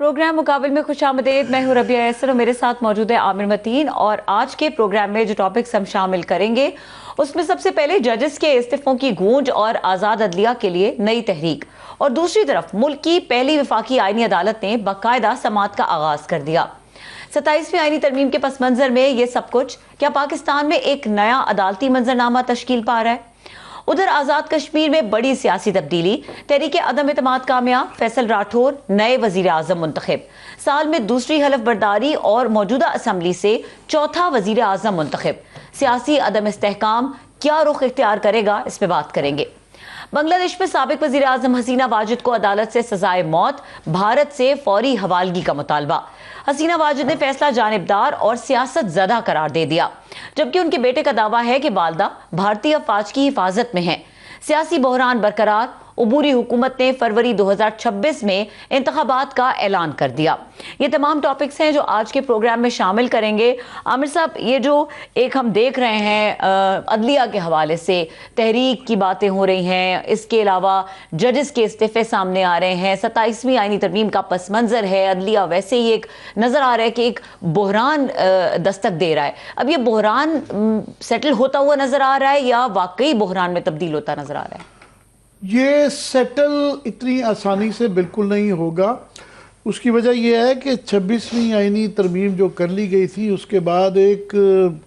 Programme मुकाबिल में खुशामदीद। मैं हूं रबिया यसर और मेरे साथ मौजूद है आमिर मतीन। और आज के प्रोग्राम में जो टॉपिक्स हम शामिल करेंगे उसमें सबसे पहले जजेस के इस्तीफों की गूंज और आज़ाद अदलिया के लिए नई तहरीक, और दूसरी तरफ मुल्क की पहली वफाकी आईनी अदालत ने बाकायदा समाअत का आगाज कर दिया। 27वीं आईनी तरमीम के पस मंजर में ये सब कुछ क्या पाकिस्तान में एक नया अदालती मंजरनामा तश्कील पा रहा है? उधर आजाद कश्मीर में बड़ी सियासी तब्दीली, तहरीक अदम एतमाद कामयाब, फैसल राठौर नए वजीर आजम मुंतखब, साल में दूसरी हलफ बर्दारी और मौजूदा असम्बली से चौथा वजीर आजम मुंतखब, सियासी अदम इस्तेहकाम क्या रुख इख्तियार करेगा, इस पर बात करेंगे। बांग्लादेश में साबिक वजीर आजम हसीना वाजिद को अदालत से सजाए मौत, भारत से फौरी हवालगी का मुतालबा। हसीना वाजिद ने फैसला जानिबदार और सियासत ज़दा करार दे दिया, जबकि उनके बेटे का दावा है कि वालदा भारतीय अफवाज की हिफाजत में है। सियासी बहरान बरकरार, उबूरी हुकूमत ने फरवरी 2026 में इंतखाबात का ऐलान कर दिया। ये तमाम टॉपिक्स हैं जो आज के प्रोग्राम में शामिल करेंगे। आमिर साहब, ये जो एक हम देख रहे हैं अदलिया के हवाले से तहरीक की बातें हो रही हैं, इसके अलावा जजेस के इस्तीफे सामने आ रहे हैं, 27वीं आईनी तरमीम का पस मंजर है, अदलिया वैसे ही एक नज़र आ रहा है कि एक बहरान दस्तक दे रहा है। अब ये बहरान सेटल होता हुआ नज़र आ रहा है या वाकई बहरान में तब्दील होता नज़र आ रहा है? ये सेटल इतनी आसानी से बिल्कुल नहीं होगा। उसकी वजह यह है कि 26वीं आईनी तरमीम जो कर ली गई थी उसके बाद एक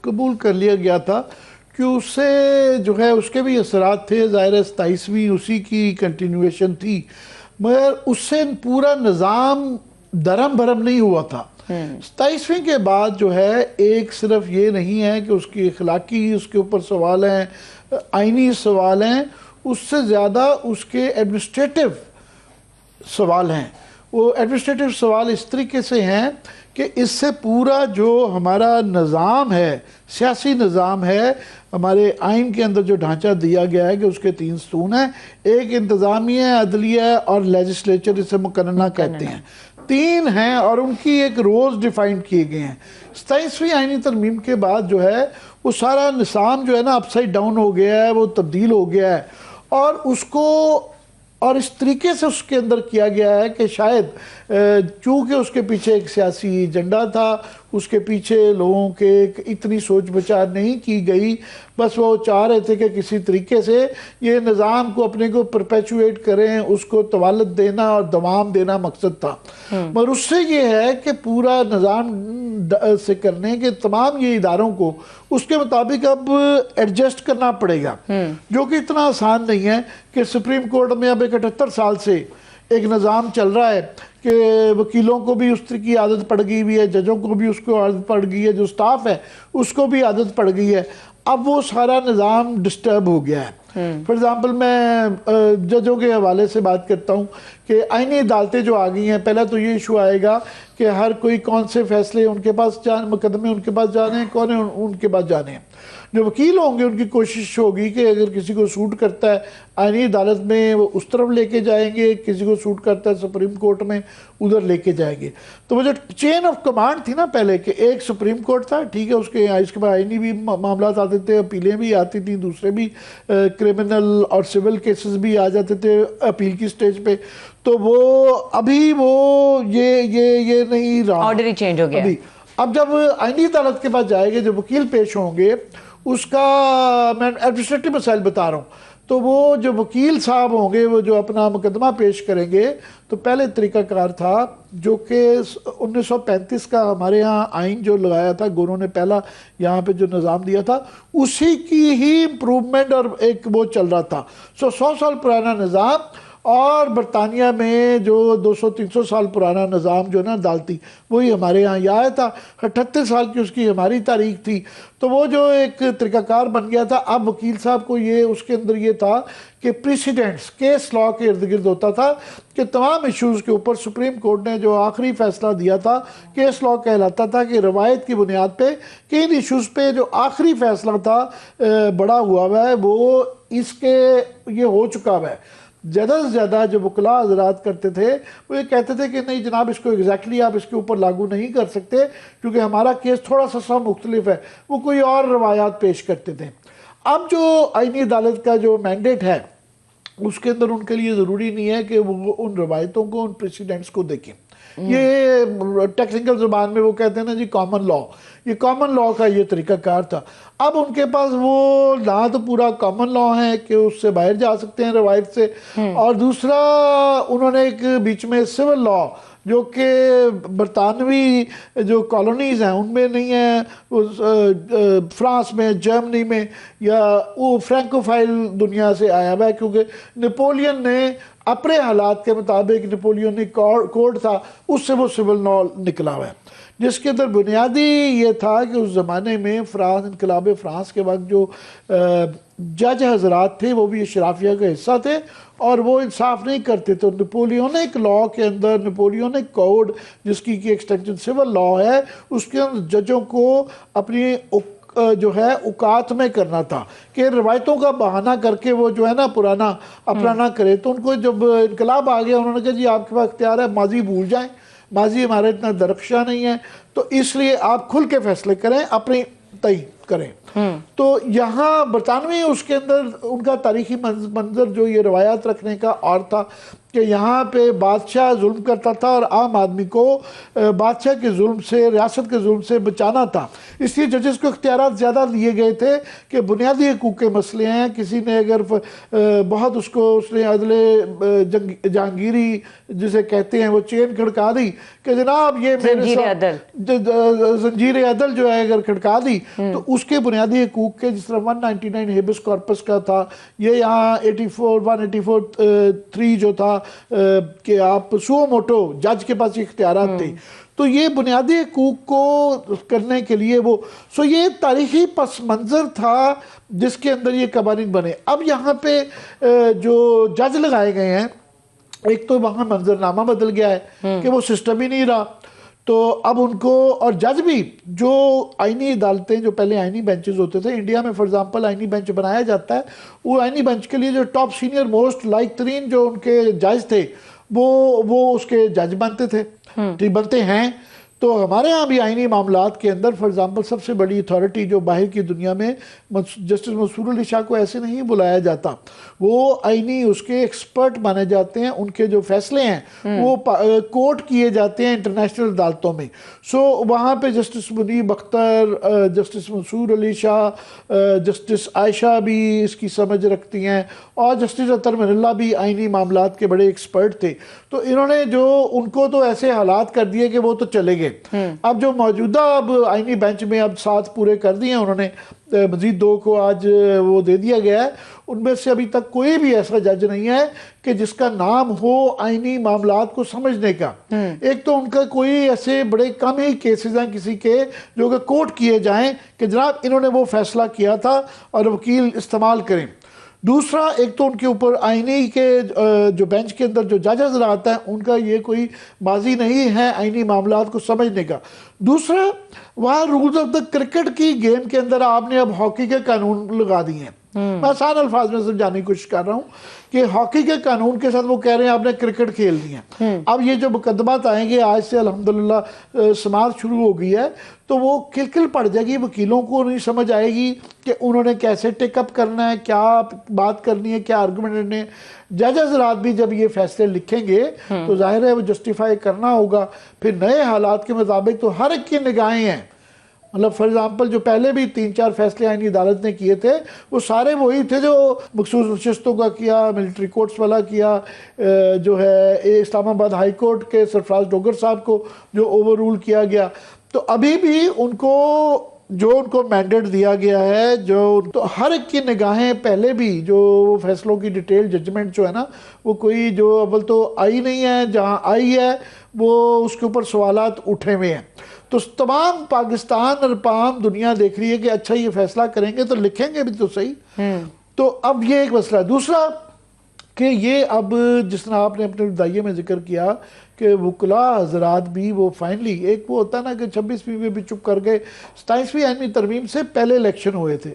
कबूल कर लिया गया था कि उससे जो है उसके भी असरात थे। ज़ाहिर है 27वीं उसी की कंटिन्यूएशन थी, मगर उससे पूरा निज़ाम दरम भरम नहीं हुआ था। 27वीं के बाद जो है एक सिर्फ ये नहीं है कि उसकी अखलाकी उसके ऊपर सवाल हैं, आईनी सवाल हैं, उससे ज़्यादा उसके एडमिनिस्ट्रेटिव सवाल हैं। वो एडमिनिस्ट्रेटिव सवाल इस तरीके से हैं कि इससे पूरा जो हमारा निज़ाम है, सियासी निज़ाम है, हमारे आइन के अंदर जो ढांचा दिया गया है कि उसके 3 स्तून हैं, एक इंतज़ामिया, अदलिया और लेजिस्लेचर, इसे मुकन्ना कहते हैं। 3 हैं और उनकी एक रोज़ डिफाइन किए गए हैं। 27वीं आईनी तरमीम के बाद जो है वो सारा निज़ाम जो है ना अपसाइड डाउन हो गया है, वो तब्दील हो गया है और उसको और इस तरीके से उसके अंदर किया गया है कि शायद चूँकि उसके पीछे एक सियासी एजेंडा था, उसके पीछे लोगों के इतनी सोच विचार नहीं की गई, बस वो चाह रहे थे कि किसी तरीके से ये निज़ाम को अपने को परपेचुएट करें, उसको तवालत देना और दवाम देना मकसद था। मगर उससे ये है कि पूरा निज़ाम से करने के तमाम ये इदारों को उसके मुताबिक अब एडजस्ट करना पड़ेगा, जो कि इतना आसान नहीं है कि सुप्रीम कोर्ट में अब 71 साल से एक निज़ाम चल रहा है कि वकीलों को भी उस तरह की आदत पड़ गई हुई है, जजों को भी उसको आदत पड़ गई है, जो स्टाफ है उसको भी आदत पड़ गई है। अब वो सारा निज़ाम डिस्टर्ब हो गया है। फॉर एग्ज़ाम्पल मैं जजों के हवाले से बात करता हूँ कि आईनी अदालतें जो आ गई हैं, पहला तो ये इशू आएगा कि हर कोई कौन से फैसले उनके पास मुकदमे उनके पास जाने हैं, कौन है उनके पास जाने हैं। जो वकील होंगे उनकी कोशिश होगी कि अगर किसी को सूट करता है आईनी अदालत में वो उस तरफ लेके जाएंगे, किसी को सूट करता है सुप्रीम कोर्ट में उधर लेके जाएंगे। तो वो जो चेन ऑफ कमांड थी ना पहले कि एक सुप्रीम कोर्ट था, ठीक है, इसके बाद आईनी भी मामला आते थे, अपीलें भी आती थी, दूसरे भी क्रिमिनल और सिविल केसेस भी आ जाते थे अपील की स्टेज पे। तो वो अभी वो ये नहीं रहा, ऑर्डर ही चेंज हो गया अभी। अब जब आईनी अदालत के पास जाएंगे, जब वकील पेश होंगे, उसका मैं एडमिनिस्ट्रेटिव मसाइल बता रहा हूँ, तो वो जो वकील साहब होंगे वो जो अपना मुकदमा पेश करेंगे, तो पहले तरीकाकार था जो कि 1935 का हमारे यहाँ आइन जो लगाया था, गोरों ने पहला यहाँ पे जो निज़ाम दिया था, उसी की ही इम्प्रूवमेंट और एक वो चल रहा था। 100 साल पुराना निज़ाम, और बरतानिया में जो 200-300 साल पुराना निज़ाम जो ना अदालती, वही हमारे यहाँ आया था। 78 साल की उसकी हमारी तारीख थी। तो वो जो एक तरीकाकार बन गया था। अब वकील साहब को ये उसके अंदर ये था कि प्रेसिडेंट्स केस लॉ के इर्द गिर्द होता था कि तमाम इश्यूज़ के ऊपर सुप्रीम कोर्ट ने जो आखिरी फैसला दिया था, केस लॉ कहलाता था कि रवायत की बुनियाद पे किन इश्यूज़ पे जो आखिरी फैसला था बड़ा हुआ है वो इसके ये हो चुका है। ज़्यादा से ज़्यादा जो वकला हजरात करते थे वो ये कहते थे कि नहीं जनाब, इसको एग्जैक्टली आप इसके ऊपर लागू नहीं कर सकते क्योंकि हमारा केस थोड़ा सा मुख्तलिफ है, वो कोई और रवायात पेश करते थे। अब जो आईनी अदालत का जो मैंडेट है उसके अंदर उनके लिए ज़रूरी नहीं है कि वो उन रवायतों को, उन प्रेसिडेंट्स को देखें। ये टेक्निकल ज़बान में वो कहते हैं ना जी कॉमन लॉ, ये कॉमन लॉ का ये तरीकाकार था। अब उनके पास वो ना तो पूरा कॉमन लॉ है कि उससे बाहर जा सकते हैं रवायत से, और दूसरा उन्होंने एक बीच में सिविल लॉ जो कि बरतानवी जो कॉलोनीज़ हैं उनमें नहीं है, फ्रांस में, जर्मनी में, या वो फ्रैंकोफाइल दुनिया से आया हुआ है, क्योंकि नेपोलियन ने अपने हालात के मुताबिक नेपोलियनिक कोड था, उससे वो सिविल लॉ निकला हुआ है, जिसके अंदर बुनियादी ये था कि उस ज़माने में इनकलाब फ्रांस के वक्त जो जज हजरात थे वो भी अशराफिया का हिस्सा थे और वो इंसाफ नहीं करते। तो नेपोलियनिक लॉ के अंदर, नेपोलियनिक कोड जिसकी की एक्सटेंशन सिविल लॉ है, उसके अंदर जजों को अपनी जो है औकात में करना था कि रवायतों का बहाना करके वो जो है ना पुराना अपना ना करे। तो उनको जब इनकलाब आ गया, उन्होंने कहा जी आपके पास इख्तियार है, माजी भूल जाएं, माजी हमारा इतना दरख्शा नहीं है, तो इसलिए आप खुल के फैसले करें, अपनी तय करें। तो यहाँ बरतानवी उसके अंदर उनका तारीखी मंजर जो ये रवायात रखने का और था कि यहाँ पे बादशाह जुल्म करता था और आम आदमी को बादशाह के जुल्म से, रियासत के जुल्म से बचाना था। इसलिए जजेस को इख्तियारात ज़्यादा दिए गए थे कि बुनियादी हकूक़ के मसले हैं, किसी ने अगर बहुत उसने अदले जहांगीरी जिसे कहते हैं वो चेन खड़का दी कि जनाब ये जंजीर अदल जो है अगर खड़का दी, तो उसके बुनियादी हकूक़ के, जिस तरह 199 हेबिस कॉर्पस का था, ये यहाँ 184 जो था कि आप सुओ मोटो जज के पास इख्तियारात थे, तो ये बुनियादी हकूक़ को करने के लिए वो ये तारीखी पस मंज़र था जिसके अंदर ये कवानीन बने। अब यहाँ पे जो जज लगाए गए हैं, एक तो वहाँ मंजरनामा बदल गया है कि वो सिस्टम ही नहीं रहा, तो अब उनको, और जज भी जो आईनी अदालतें, जो पहले आईनी बेंचेस होते थे इंडिया में, फॉर एग्जांपल आईनी बेंच बनाया जाता है, वो आईनी बेंच के लिए जो टॉप सीनियर मोस्ट लाइक तरीन जो उनके जज थे वो उसके जज बनते थे, ठीक बनते हैं। तो हमारे यहाँ भी आईनी मामलात के अंदर फॉर एग्जांपल सबसे बड़ी अथॉरिटी जो बाहर की दुनिया में, जस्टिस मंसूर अली शाह को ऐसे नहीं बुलाया जाता, वो आईनी उसके एक्सपर्ट माने जाते हैं, उनके जो फैसले हैं वो कोर्ट किए जाते हैं इंटरनेशनल अदालतों में। सो वहाँ पे justice Munib Akhtar, justice Mansoor Ali Shah, justice Ayesha भी इसकी समझ रखती हैं, और जस्टिस अतर मिनल्ला भी आईनी मामलात के बड़े एक्सपर्ट थे। तो इन्होंने जो उनको तो ऐसे हालात कर दिए कि वो तो चले गए। अब जो मौजूदा अब आईनी बेंच में अब 7 पूरे कर दिए उन्होंने, मजीद 2 को आज वो दे दिया गया है, उनमें से अभी तक कोई भी ऐसा जज नहीं है कि जिसका नाम हो आईनी मामलात को समझने का। एक तो उनका कोई ऐसे बड़े कम ही केसेस हैं किसी के जो कि कोर्ट किए जाएं कि जनाब इन्होंने वो फैसला किया था और वकील इस्तेमाल करें। दूसरा, एक तो उनके ऊपर आईनी के जो बेंच के अंदर जो जज नजर आता है उनका ये कोई माजी नहीं है आईनी मामलात को समझने का। दूसरा, वहाँ रूल्स ऑफ द क्रिकेट की गेम के अंदर आपने अब हॉकी के कानून लगा दिए हैं। मैं आसान अल्फाज में समझाने की कोशिश कर रहा हूँ कि हॉकी के कानून के साथ वो कह रहे हैं आपने क्रिकेट खेल दी है। अब ये जो मुकदमात आएंगे, आज से अल्हम्दुलिल्लाह समात शुरू हो गई है, तो वो किलकिल पड़ जाएगी, वकीलों को नहीं समझ आएगी कि उन्होंने कैसे टेकअप करना है, क्या बात करनी है, क्या आर्गूमेंट करने हैं। जज हज़रात भी जब ये फैसले लिखेंगे तो जाहिर है वो जस्टिफाई करना होगा। फिर नए हालात के मुताबिक तो हर एक की निगाहें हैं, मतलब फॉर एग्जाम्पल जो पहले भी 3-4 फैसले आईनी अदालत ने किए थे वो सारे वही थे जो मखसूस नशिस्तों का किया, मिलिट्री कोर्ट्स वाला किया, जो है इस्लामाबाद हाई कोर्ट के सरफराज डोगर साहब को जो ओवर रूल किया गया। तो अभी भी उनको जो उनको मैंडेट दिया गया है, जो तो हर एक की निगाहें पहले भी जो फैसलों की डिटेल जजमेंट जो है ना, वो कोई जो अव्वल तो आई नहीं है, जहाँ आई है वो उसके ऊपर सवालात उठे हुए हैं। तो तमाम पाकिस्तान और तमाम दुनिया देख रही है कि अच्छा ये फैसला करेंगे तो लिखेंगे भी तो सही। तो अब ये एक मसला। दूसरा कि ये अब जिस तरह आपने अपने दाइये में जिक्र किया कि वकला हजरात भी वो फाइनली, एक वो होता है ना कि 26वीं में भी चुप कर गए, 27वीं आईनी तरमीम से पहले इलेक्शन हुए थे।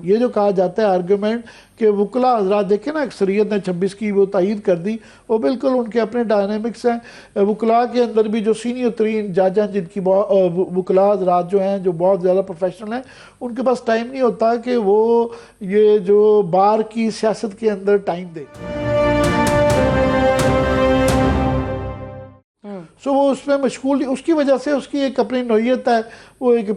ये जो कहा जाता है आर्गूमेंट कि वकला हजरात देखे ना, अक्सरियत ने 26 की वो तायीद कर दी, वो बिल्कुल उनके अपने डायनेमिक्स हैं। वकला के अंदर भी जो सीनियर तरीन जज हैं, जिनकी वकला हजरात जो हैं जो बहुत ज़्यादा प्रोफेशनल हैं, उनके पास टाइम नहीं होता कि वो ये जो बार की सियासत के अंदर टाइम दे। सो वो उसमें मशगूल, उसकी वजह से उसकी एक अपनी नोयत है, वो एक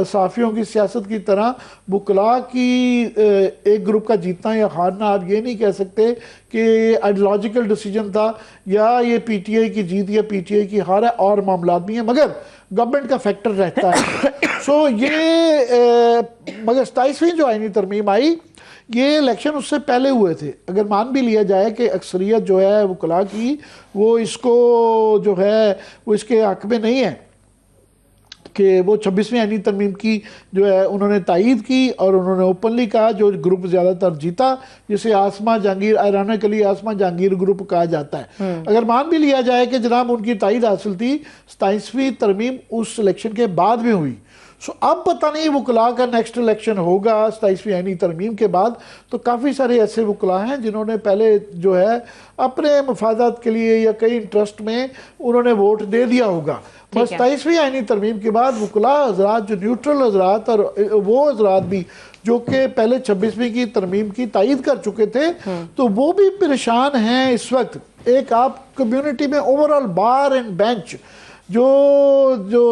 साफ़ियों की सियासत की तरह वकला की एक ग्रुप का जीतना या हारना आप ये नहीं कह सकते कि आइडियोलॉजिकल डिसीजन था या ये पीटीआई की जीत या पीटीआई की हार है, और मामला भी हैं, मगर गवर्नमेंट का फैक्टर रहता है। सो ये मगर 27वीं जो आईनी तरमीम आई, ये इलेक्शन उससे पहले हुए थे। अगर मान भी लिया जाए कि अक्सरियत जो है वकला की वो इसको जो है वो इसके हक में नहीं है कि वो 26वीं आईनी तरमीम की जो है उन्होंने तायीद की, और उन्होंने ओपनली कहा, जो ग्रुप ज़्यादातर जीता, जिसे आसमा जहांगीर, आयरानिकली आसमा जहांगीर ग्रुप कहा जाता है। अगर मान भी लिया जाए कि जनाब उनकी तायीद हासिल थी, 27वीं तरमीम उस इलेक्शन के बाद में हुई। सो अब पता नहीं वकला का नेक्स्ट इलेक्शन होगा 27वीं आईनी तरमीम के बाद, तो काफ़ी सारे ऐसे वकला हैं जिन्होंने पहले जो है अपने मफादात के लिए या कई इंटरेस्ट में उन्होंने वोट दे दिया होगा। बस 27वीं आईनी तरमीम के बाद वकला हजरात, जो न्यूट्रल हजरात और वो हजरात भी जो कि पहले 26वीं की तरमीम की तायीद कर चुके थे, तो वो भी परेशान हैं इस वक्त। एक आप कम्युनिटी में ओवरऑल बार एंड बेंच जो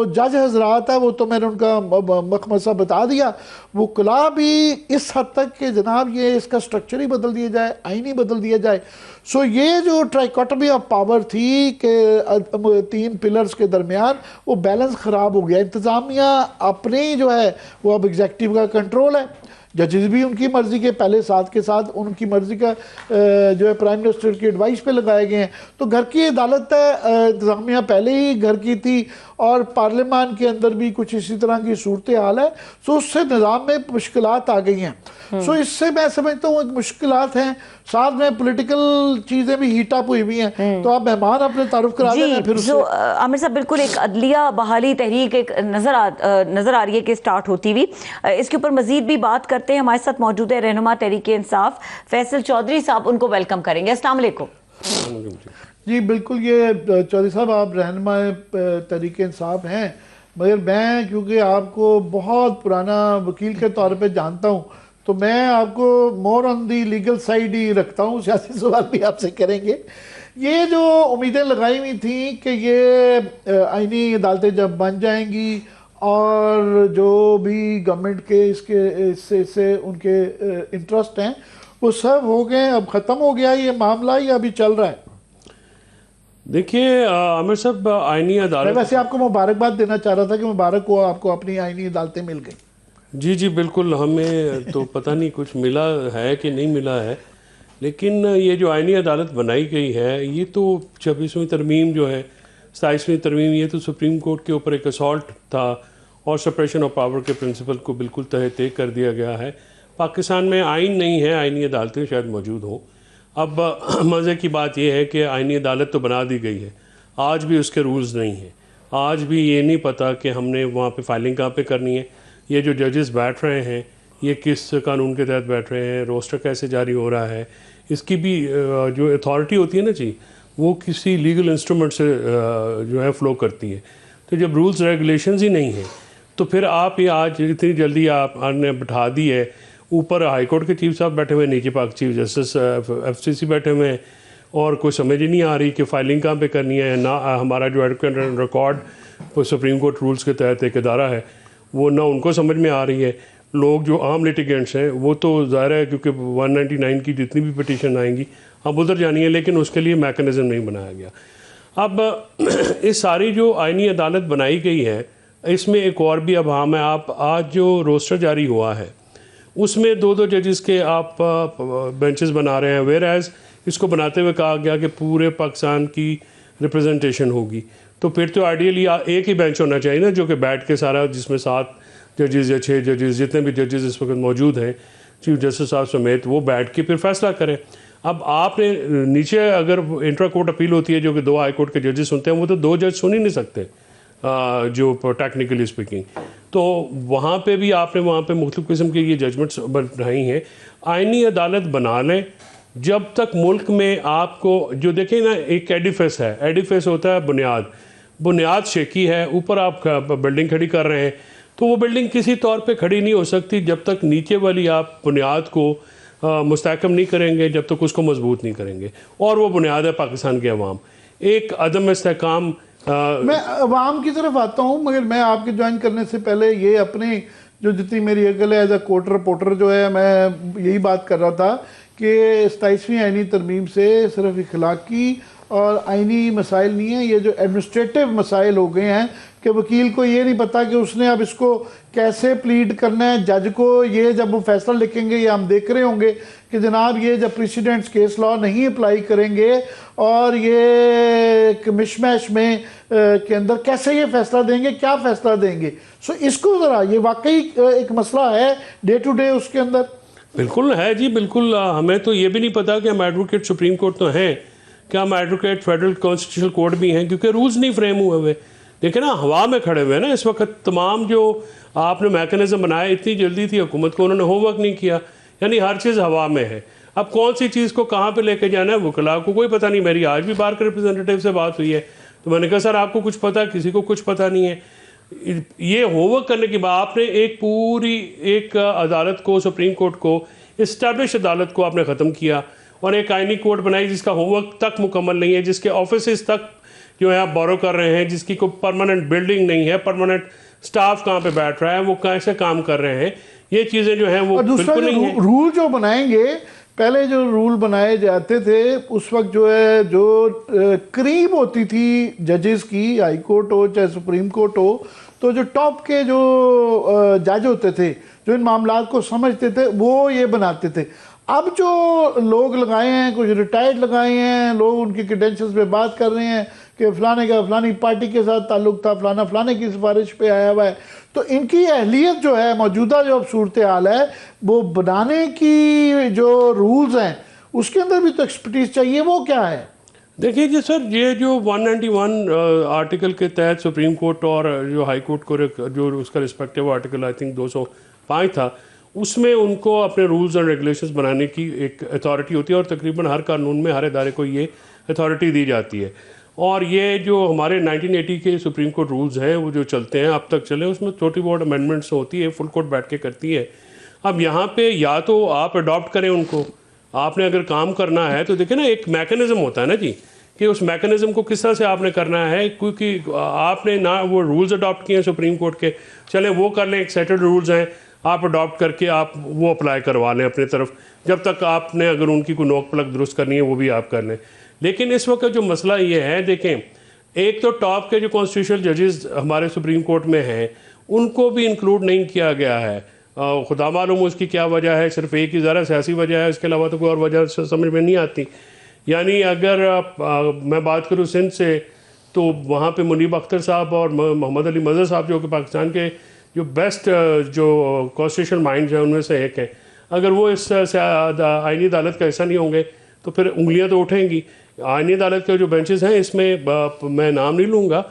जज हजरात है, वो तो मैंने उनका मखमसा बता दिया। वकला भी इस हद तक कि जनाब ये इसका स्ट्रक्चर ही बदल दिया जाए, आईन ही बदल दिया जाए। सो ये जो ट्राइकोटमी ऑफ पावर थी कि 3 पिलर्स के दरमियान, वो बैलेंस ख़राब हो गया। इंतज़ामिया अपनी जो है वो अब एग्जेक्टिव का कंट्रोल है, जजेस भी उनकी मर्ज़ी के पहले साथ के साथ उनकी मर्ज़ी का जो है प्राइम मिनिस्टर की एडवाइस पे लगाए गए हैं। तो घर की अदालत है, इंतज़ामिया पहले ही घर की थी, और पार्लियामान के अंदर भी कुछ इसी तरह की सूरत हाल है। सो उससे निज़ाम में मुश्किलात आ गई हैं। सो इससे मैं समझता हूँ मुश्किलात हैं, साथ में पॉलिटिकल चीज़ें भी हीट अप हुई हुई हैं। तो आप मेहमान अपने तारुफ करा दें फिर जो आमिर साहब, बिल्कुल एक अदलिया बहाली तहरीक एक नज़र आ रही है कि स्टार्ट होती हुई। इसके ऊपर मजीद भी बात करते हैं। हमारे साथ मौजूद है रहनुमा तहरीक इंसाफ फैसल चौधरी साहब, उनको वेलकम करेंगे। अस्सलाम वालेकुम। जी बिल्कुल, ये चौधरी साहब आप रहनुमा तहरीक इंसाफ हैं, मगर मैं क्योंकि आपको बहुत पुराना वकील के तौर पे जानता हूँ, तो मैं आपको more on the legal side ही रखता हूँ। सियासी सवाल भी आपसे करेंगे। ये जो उम्मीदें लगाई हुई थी कि ये आईनी अदालतें जब बन जाएंगी और जो भी गवर्नमेंट के इससे उनके इंटरेस्ट हैं वो सब हो गए, अब ख़त्म हो गया ये मामला, या अभी चल रहा है? देखिए आमिर साहब, आईनी अदालत, मैं वैसे आपको मुबारकबाद देना चाह रहा था कि मुबारक हो, आपको अपनी आईनी अदालतें मिल गई। जी जी बिल्कुल, हमें तो पता नहीं कुछ मिला है कि नहीं मिला है, लेकिन ये जो आईनी अदालत बनाई गई है, ये तो 26वीं तरमीम जो है, 27वीं तरमीम, ये तो सुप्रीम कोर्ट के ऊपर एक असॉल्ट था और सेपरेशन ऑफ पावर के प्रिंसिपल को बिल्कुल तहत कर दिया गया है। पाकिस्तान में आइन नहीं है, आईनी अदालतें शायद मौजूद हों। अब मज़े की बात यह है कि आईनी अदालत तो बना दी गई है, आज भी उसके रूल्स नहीं हैं। आज भी ये नहीं पता कि हमने वहाँ पे फाइलिंग कहाँ पे करनी है, ये जो जजेस बैठ रहे हैं ये किस कानून के तहत बैठ रहे हैं, रोस्टर कैसे जारी हो रहा है, इसकी भी जो अथॉरिटी होती है ना जी, वो किसी लीगल इंस्ट्रूमेंट से जो है फ़्लो करती है। तो जब रूल्स रेगुलेशंस ही नहीं हैं, तो फिर आप ये आज इतनी जल्दी आपने बिठा दी है। ऊपर हाई कोर्ट के चीफ साहब बैठे हुए, नीचे पाक चीफ जस्टिस FCC बैठे हुए हैं, और कोई समझ ही नहीं आ रही कि फाइलिंग कहाँ पे करनी है। ना हमारा जो advocate record supreme court rules के तहत एक इदारा है, वो ना उनको समझ में आ रही है। लोग जो आम लिटिगेंट्स हैं वो तो ज़ाहिर है क्योंकि 199 की जितनी भी पिटीशन आएंगी अब उधर जानी है, लेकिन उसके लिए मैकेनिज़्म नहीं बनाया गया। अब इस सारी जो आईनी अदालत बनाई गई है, इसमें एक और भी अभाम है। आप आज जो रोस्टर जारी हुआ है उसमें 2-2 जजेस के आप बेंचेस बना रहे हैं, वेयर एज इसको बनाते हुए कहा गया कि पूरे पाकिस्तान की रिप्रेजेंटेशन होगी। तो फिर तो आइडियली एक ही बेंच होना चाहिए ना, जो कि बैठ के सारा, जिसमें 7 जजेस या 6 जजेस, जितने भी जजेस इस वक्त मौजूद हैं चीफ जस्टिस साहब समेत, वो बैठ के फिर फैसला करें। अब आपने नीचे अगर इंट्रा कोर्ट अपील होती है जो कि 2 हाई कोर्ट के जजेस सुनते हैं, वो तो 2 जज सुन ही नहीं सकते जो टेक्निकली स्पीकिंग। तो वहाँ पे भी आपने वहाँ पे मुख्तलिफ़ किस्म के ये जजमेंट्स बनाई हैं। आईनी अदालत बना लें जब तक मुल्क में आपको, जो देखें ना, एक एडिफेस है, एडिफेस होता है बुनियाद शेकी है, ऊपर आप बिल्डिंग खड़ी कर रहे हैं, तो वो बिल्डिंग किसी तौर पे खड़ी नहीं हो सकती जब तक नीचे वाली आप बुनियाद को मुस्तहकम नहीं करेंगे, जब तक उसको मजबूत नहीं करेंगे। और वो बुनियाद है पाकिस्तान के अवाम। एक अदम इस्तेहकाम मैं अवाम की तरफ आता हूँ, मगर मैं आपके ज्वाइन करने से पहले ये अपने जो जितनी मेरी अकल है एज अ कोर्ट रिपोर्टर जो है, मैं यही बात कर रहा था कि 27वीं आईनी तरमीम से सिर्फ इखलाकी और आईनी मसाइल नहीं है, ये जो एडमिनिस्ट्रेटिव मसाइल हो गए हैं कि वकील को ये नहीं पता कि उसने अब इसको कैसे प्लीड करना है। जज को ये जब वो फैसला लिखेंगे, ये हम देख रहे होंगे कि जनाब ये जब प्रेसिडेंट्स केस लॉ नहीं अप्लाई करेंगे और ये मिशमैश में के अंदर कैसे ये फैसला देंगे, क्या फैसला देंगे। सो इसको ज़रा, ये वाकई एक मसला है डे टू डे उसके अंदर। बिल्कुल है जी, बिल्कुल। हमें तो ये भी नहीं पता कि हम एडवोकेट सुप्रीम कोर्ट तो हैं, क्या हम एडवोकेट फेडरल कॉन्स्टिट्यूशनल कोर्ट भी हैं, क्योंकि रूल्स नहीं फ्रेम हुए हुए। देखिए ना, हवा में खड़े हुए हैं ना इस वक्त। तमाम जो आपने मैकेनिज्म बनाए, इतनी जल्दी थी हुकूमत को, उन्होंने होमवर्क नहीं किया, यानी हर चीज़ हवा में है। अब कौन सी चीज़ को कहाँ पे लेके जाना है, वकला को कोई पता नहीं। मेरी आज भी बार के रिप्रेजेंटेटिव से बात हुई है, तो मैंने कहा सर आपको कुछ पता, किसी को कुछ पता नहीं है। ये होमवर्क करने के बाद आपने एक पूरी एक अदालत को, सुप्रीम कोर्ट को, इस्टेब्लिश अदालत को आपने ख़त्म किया और एक आईनी कोर्ट बनाई जिसका होमवर्क तक मुकम्मल नहीं है, जिसके ऑफिस तक जो है आप बोरो कर रहे हैं, जिसकी कोई परमानेंट बिल्डिंग नहीं है, परमानेंट स्टाफ कहाँ पे बैठ रहा है, वो कैसे काम कर रहे हैं, ये चीज़ें जो हैं वो बिल्कुल नहीं है। रूल जो बनाएंगे, पहले जो रूल बनाए जाते थे उस वक्त जो है, जो करीब होती थी जजेस की, हाई कोर्ट हो चाहे सुप्रीम कोर्ट हो, तो जो टॉप के जो जज होते थे, जो इन मामलात को समझते थे, वो ये बनाते थे। अब जो लोग लगाए हैं, कुछ रिटायर्ड लगाए हैं लोग, उनकी क्रेडेंशियल्स पे बात कर रहे हैं कि फलाने का फलानी पार्टी के साथ ताल्लुक था, फलाना फलाने की सिफारिश पे आया हुआ है। तो इनकी अहलियत जो है, मौजूदा जो अब सूरत हाल है, वो बनाने की जो रूल्स हैं उसके अंदर भी तो एक्सपर्टीज चाहिए। वो क्या है? देखिए जी सर, ये जो 191 आर्टिकल के तहत सुप्रीम कोर्ट और जो हाई कोर्ट को जो उसका रिस्पेक्टिव आर्टिकल आई थिंक 205 था, उसमें उनको अपने रूल्स एंड रेगुलेशंस बनाने की एक अथॉरिटी होती है और तकरीबन हर कानून में हर इदारे को ये अथॉरिटी दी जाती है। और ये जो हमारे 1980 के सुप्रीम कोर्ट रूल्स हैं, वो जो चलते हैं अब तक चले, उसमें छोटी बहुत अमेंडमेंट्स होती है, फुल कोर्ट बैठ के करती है। अब यहाँ पे या तो आप अडॉप्ट करें उनको, आपने अगर काम करना है तो देखिए ना, एक मैकेनिज्म होता है ना जी, कि उस मैकेनिज्म को किस तरह से आपने करना है, क्योंकि आपने ना वो रूल्स अडॉप्ट किए हैं सुप्रीम कोर्ट के, चले वो कर लें, एक सेटेड रूल्स हैं, आप अडॉप्ट करके आप वो अप्लाई करवा लें अपनी तरफ, जब तक आपने अगर उनकी कोई नोक पलक दुरुस्त करनी है वो भी आप कर लें। लेकिन इस वक्त जो मसला ये है, देखें, एक तो टॉप के जो कॉन्स्टिट्यूशनल जजेस हमारे सुप्रीम कोर्ट में हैं, उनको भी इंक्लूड नहीं किया गया है। खुदा मालूम उसकी क्या वजह है, सिर्फ एक ही ज़रा सियासी वजह है, इसके अलावा तो कोई और वजह समझ में नहीं आती। यानी अगर मैं बात करूँ सिंध से, तो वहाँ पे मुनीब अख्तर साहब और मोहम्मद अली मज़हर साहब जो कि पाकिस्तान के जो बेस्ट जो कॉन्स्टिट्यूशनल माइंड हैं उनमें से एक हैं, अगर वो इस आईनी अदालत का हिस्सा नहीं होंगे तो फिर उंगलियां तो उठेंगी। आईनी अदालत के जो बेंचेस हैं, इसमें मैं नाम नहीं लूँगा,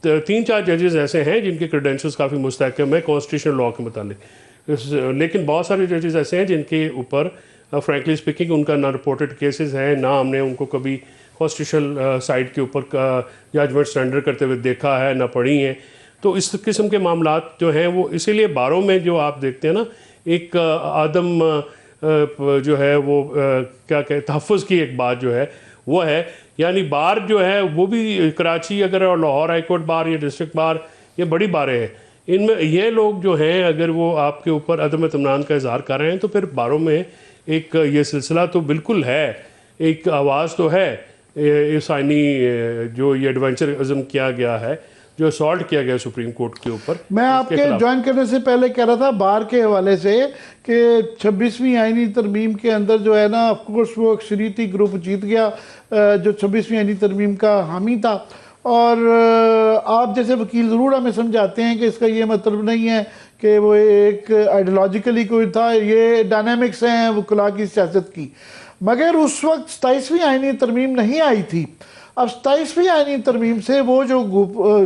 3-4 जजेस ऐसे हैं जिनके क्रेडेंशियल्स काफ़ी मुस्तहकम है कॉन्स्टिट्यूशनल लॉ के मुतालिक, लेकिन बहुत सारे जजेस ऐसे हैं जिनके ऊपर फ्रैंकली स्पीकिंग उनका ना रिपोर्टेड केसेस हैं, ना हमने उनको कभी कॉन्स्टिट्यूशनल साइड के ऊपर जजमेंट सरेंडर करते हुए देखा है, ना पढ़ी हैं। तो इस किस्म के मामलात जो हैं वो, इसीलिए बारों में जो आप देखते हैं ना, एक आदम जो है वो क्या कहते, तहफ़्फ़ुज़ की एक बात जो है वो है, यानी बार जो है वो भी कराची अगर और लाहौर हाई कोर्ट बार या डिस्ट्रिक्ट बार, ये बड़ी बारें हैं, इनमें ये लोग जो हैं अगर वो आपके ऊपर अदम इत्मीनान का इजहार कर रहे हैं तो फिर बारों में एक ये सिलसिला तो बिल्कुल है, एक आवाज़ तो है इस आईनी जो ये एडवेंचरिज्म किया गया है, जो असॉल्ट किया गया सुप्रीम कोर्ट के ऊपर। मैं आपके ज्वाइन करने से पहले कह रहा था बार के हवाले से कि 26वीं आईनी तरमीम के अंदर जो है ना, ऑफकोर्स वो अक्सरियती ग्रुप जीत गया जो 26वीं आईनी तरमीम का हामी था। और आप जैसे वकील ज़रूर हमें समझाते हैं कि इसका ये मतलब नहीं है कि वो एक आइडियोलॉजिकली कोई था, ये डायनामिक्स हैं वकला की सियासत की। मगर उस वक्त 27वीं आईनी तरमीम नहीं आई थी। अब 27वीं आईनी तरमीम से वो जो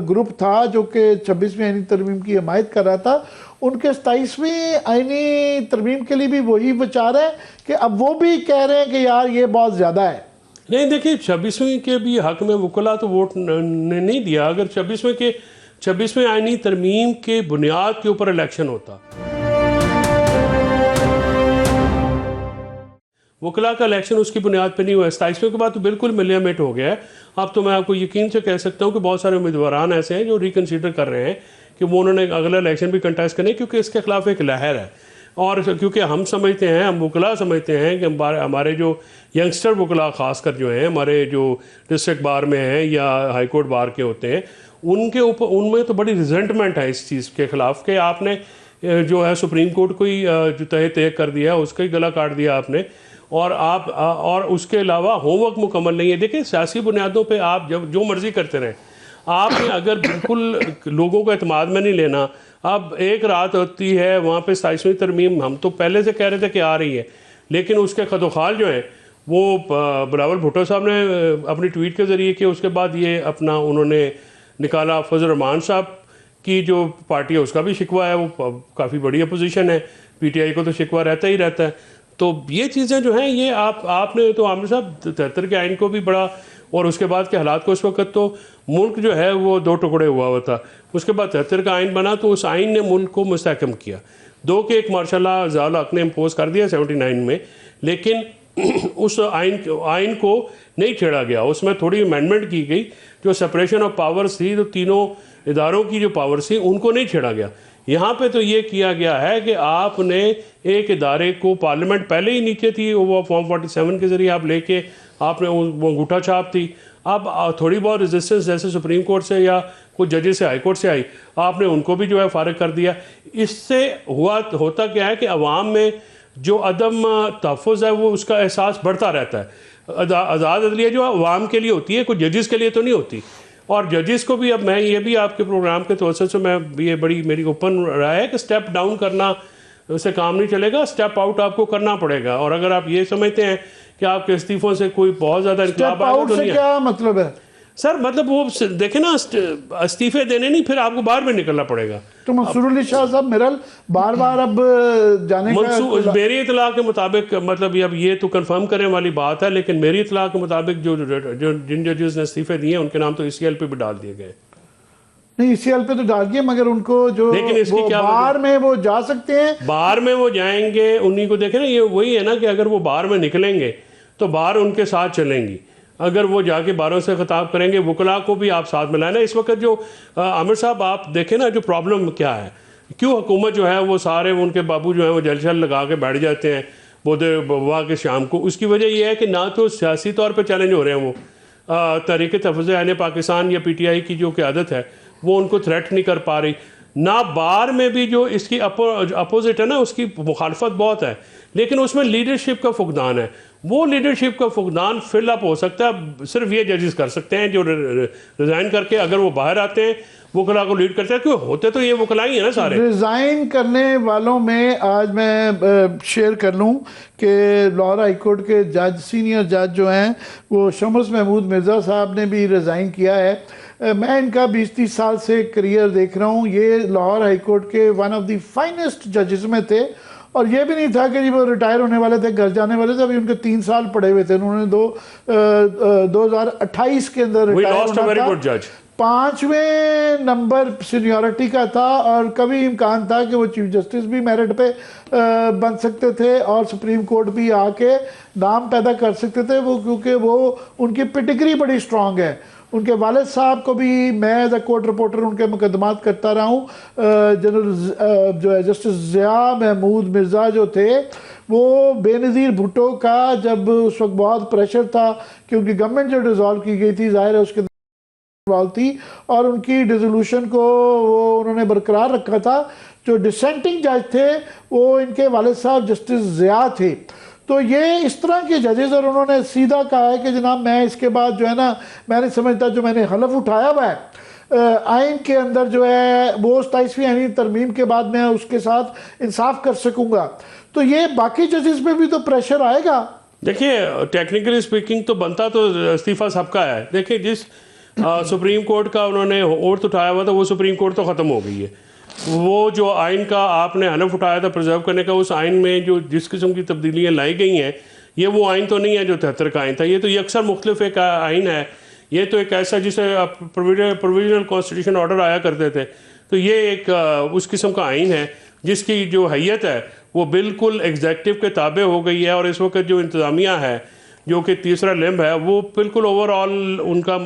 ग्रुप था जो कि 26वीं आईनी तरमीम की हिमायत कर रहा था, उनके 27वीं आईनी तरमीम के लिए भी वही विचार है कि अब वो भी कह रहे हैं कि यार ये बहुत ज़्यादा है। नहीं, देखिए 26वीं के भी हक में वकला तो वोट ने नहीं दिया। अगर 26वें आईनी तरमीम के बुनियाद के ऊपर इलेक्शन होता, वकला का इलेक्शन उसकी बुनियाद पे नहीं हुआ है। 27वें के बाद तो बिल्कुल मिलियमेट हो गया है। अब तो मैं आपको यकीन से कह सकता हूँ कि बहुत सारे उम्मीदवारान ऐसे हैं जो रिकन्सिडर कर रहे हैं कि वो उन्होंने अगला इलेक्शन भी कंटेस्ट करने, क्योंकि इसके खिलाफ एक लहर है। और क्योंकि हम समझते हैं, हम वकला समझते हैं कि हमारे जो यंगस्टर वकला खासकर जो हैं, हमारे जो डिस्ट्रिक्ट बार में हैं या हाई कोर्ट बार के होते हैं, उनके ऊपर उनमें तो बड़ी रिजेंटमेंट है इस चीज़ के ख़िलाफ़ कि आपने जो है सुप्रीम कोर्ट को ही जो तय कर दिया, उसका ही गला काट दिया आपने। और उसके अलावा होमवर्क मुकम्मल नहीं है। देखिए, सियासी बुनियादों पे आप जब जो मर्ज़ी करते रहें, आपने अगर बिल्कुल लोगों को एतमाद में नहीं लेना। अब एक रात होती है वहाँ पे 27वीं तरमीम, हम तो पहले से कह रहे थे कि आ रही है, लेकिन उसके खदोखाल जो है वो बिलावल भुट्टो साहब ने अपनी ट्वीट के ज़रिए किया। उसके बाद ये अपना उन्होंने निकाला। फजल रहमान साहब की जो पार्टी है उसका भी शिकवा है, वो काफ़ी बड़ी अपोजिशन है, पीटीआई को तो शिकवा रहता ही रहता है। तो ये चीज़ें जो हैं ये आपने तो आमिर साहब 73 के आइन को भी बड़ा, और उसके बाद के हालात को, उस वक्त तो मुल्क जो है वो दो टुकड़े हुआ था। उसके बाद 73 का आइन बना तो उस आइन ने मुल्क को मुस्तहकम किया। 2 के 1 मार्शल ज़ियाउल हक ने इम्पोज कर दिया 79 में, लेकिन उस आइन को नहीं छेड़ा गया। उसमें थोड़ी अमेंडमेंट की गई, जो सेपरेशन ऑफ पावर्स थी, तो तीनों इदारों की जो पावर्स थी उनको नहीं छेड़ा गया। यहाँ पे तो ये किया गया है कि आपने एक इदारे को, पार्लियामेंट पहले ही नीचे थी, वो फॉर्म 47 के ज़रिए आप लेके आपने वो अंगूठा छाप थी। अब थोड़ी बहुत रेजिस्टेंस जैसे सुप्रीम कोर्ट से या कुछ जजेस से, हाई कोर्ट से आई, आपने उनको भी जो है फारिग कर दिया। इससे होता क्या है कि अवाम में जो अदम तहफ़्फ़ुज़ है वो उसका एहसास बढ़ता रहता है। आज़ाद अदलिया जो अवाम के लिए होती है, कुछ जजेस के लिए तो नहीं होती। और जजेस को भी, अब मैं ये भी आपके प्रोग्राम के तवज्जुह से मैं ये बड़ी मेरी ओपन राय है कि स्टेप डाउन करना उससे काम नहीं चलेगा, स्टेप आउट आपको करना पड़ेगा। और अगर आप ये समझते हैं कि आपके इस्तीफों से कोई बहुत ज़्यादा स्टेप आउट से क्या मतलब है सर? मतलब वो देखे ना, इस्तीफे देने नहीं, फिर आपको बाहर में निकलना पड़ेगा। तो मंसूर अली शाह साहब मेरल बार बार अब जाने का, मेरी इतला के मुताबिक, मतलब अब ये तो कंफर्म करने वाली बात है, लेकिन मेरी इतला के मुताबिक जो जिन जजेस ने इस्तीफे दिए उनके नाम तो ECL पे भी डाल दिए गए। नहीं, ECL पे तो डाल दिए, मगर उनको जो लेकिन इसकी क्या बाहर में वो जा सकते हैं, बाहर में वो जाएंगे, उन्हीं को देखे ना। ये वही है ना कि अगर वो बाहर में निकलेंगे तो बाहर उनके साथ चलेंगी। अगर वो जाके बाहरों से खिताब करेंगे, वकला को भी आप साथ मिलाए ना। इस वक्त जो आमिर साहब आप देखें ना, जो प्रॉब्लम क्या है, क्यों हुकूमत जो है वो सारे उनके बाबू जो है वो जलशल लगा के बैठ जाते हैं बोधे बवा के शाम को। उसकी वजह यह है कि ना तो सियासी तौर पर चैलेंज हो रहे हैं, वो तहरीक तहफ़्फ़ुज़ आईन पाकिस्तान या PTI की जो क़यादत है वो उनको थ्रेट नहीं कर पा रही, ना बार में भी जो इसकी अपोजिट है ना उसकी मुखालफत बहुत है, लेकिन उसमें लीडरशिप का फुकदान है। वो लीडरशिप का फुकदान फिलअप हो सकता है, सिर्फ ये जजेस कर सकते हैं जो रिज़ाइन करके अगर वो बाहर आते हैं, वकला को लीड करते हैं। क्यों होते तो ये वकला ही है ना सारे। रिजाइन करने वालों में आज मैं शेयर कर लूं कि लाहौर हाई कोर्ट के जज, सीनियर जज जो हैं वो शमस महमूद मिर्ज़ा साहब ने भी रिज़ाइन किया है। मैं इनका 20-30 साल से करियर देख रहा हूँ। ये लाहौर हाई कोर्ट के वन ऑफ द फाइनेस्ट जजेस में थे, और ये भी नहीं था कि वो रिटायर होने वाले थे, घर जाने वाले थे। अभी उनके 3 साल पड़े हुए थे। उन्होंने 2028 के अंदर रिटायर होना था। 5वें नंबर सीनियरिटी का था, और कभी इम्कान था कि वो चीफ जस्टिस भी मेरिट पे बन सकते थे और सुप्रीम कोर्ट भी आके नाम पैदा कर सकते थे वो, क्योंकि वो उनकी पिटिगरी बड़ी स्ट्रांग है। उनके वालिद साहब को भी मैं एज अ कोर्ट रिपोर्टर उनके मुकदमात करता रहा हूँ। जनरल जो है जस्टिस ज़िया महमूद मिर्ज़ा जो थे, वो बेनज़ीर भुट्टो का जब उस वक्त बहुत प्रेशर था कि उनकी गवर्नमेंट जो डिज़ोल्व की गई थी, जाहिर है उसके थी, और उनकी डिसोल्यूशन को वो उन्होंने बरकरार रखा था। जो डिसेंटिंग जज थे वो इनके वालिद साहब जस्टिस ज़िया थे। तो ये इस तरह के जजेस, और उन्होंने सीधा कहा है कि जनाब मैं इसके बाद जो है ना, मैं नहीं समझता जो मैंने हलफ उठाया हुआ है आइन के अंदर जो है वो 27वीं आईनी तरमीम के बाद मैं उसके साथ इंसाफ कर सकूंगा। तो ये बाकी जजेस पे भी तो प्रेशर आएगा। देखिए, टेक्निकली स्पीकिंग तो बनता तो इस्तीफा सबका है। देखिए, जिस सुप्रीम कोर्ट का उन्होंने ओथ उठाया हुआ था वो सुप्रीम कोर्ट तो ख़त्म हो गई है। वो जो आइन का आपने हलफ उठाया था प्रिजर्व करने का, उस आइन में जो जिस किस्म की तब्दीलियाँ लाई गई हैं, ये वो आइन तो नहीं है जो 73 का आइन था। ये तो ये अक्सर मुख्तलिफ एक आइन है। ये तो एक ऐसा जिसे प्रोविजनल कॉन्स्टिट्यूशन ऑर्डर आया करते थे, तो ये एक उस किस्म का आइन है जिसकी जो हैयत है वो बिल्कुल एग्जेक्टिव के ताबे हो गई है, और इस वक्त जो इंतज़ामिया है जो कि तीसरा लिम्ब है वो बिल्कुल ओवरऑल उनका